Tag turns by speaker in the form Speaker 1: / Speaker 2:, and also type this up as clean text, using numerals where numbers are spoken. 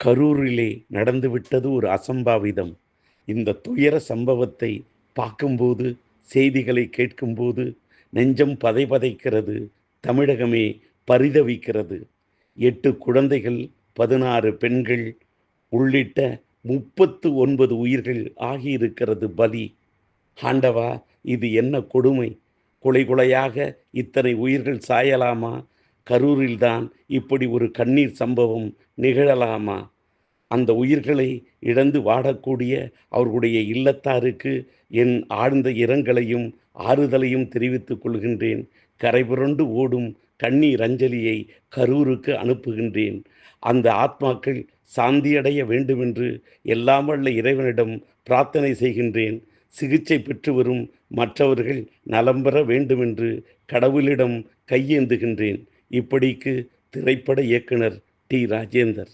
Speaker 1: கரூரிலே நடந்துவிட்டது ஒரு அசம்பாவிதம். இந்த துயர சம்பவத்தை பார்க்கும்போது, செய்திகளை கேட்கும்போது நெஞ்சம் பதைபதைக்கிறது. தமிழகமே பரிதவிக்கிறது. 8 குழந்தைகள், 16 பெண்கள் உள்ளிட்ட 39 உயிர்கள் ஆகியிருக்கிறது பலி. ஆண்டவா! இது என்ன கொடுமை! கொலை கொலையாக இத்தனை உயிர்கள் சாயலாமா? கரூரில்தான் இப்படி ஒரு கண்ணீர் சம்பவம் நிகழலாமா? அந்த உயிர்களை இழந்து வாடக்கூடிய அவர்களுடைய இல்லத்தாருக்கு என் ஆழ்ந்த இரங்கலையும் ஆறுதலையும் தெரிவித்துக் கொள்கின்றேன். கரைபுரண்டு ஓடும் கண்ணீர் அஞ்சலியை கரூருக்கு அனுப்புகின்றேன். அந்த ஆத்மாக்கள் சாந்தியடைய வேண்டுமென்று எல்லாம் வல்ல இறைவனிடம் பிரார்த்தனை செய்கின்றேன். சிகிச்சை பெற்று வரும் மற்றவர்கள் நலம் பெற வேண்டுமென்று கடவுளிடம் கையேந்துகின்றேன். இப்படிக்கு திரைப்பட இயக்குனர் டி. ராஜேந்தர்.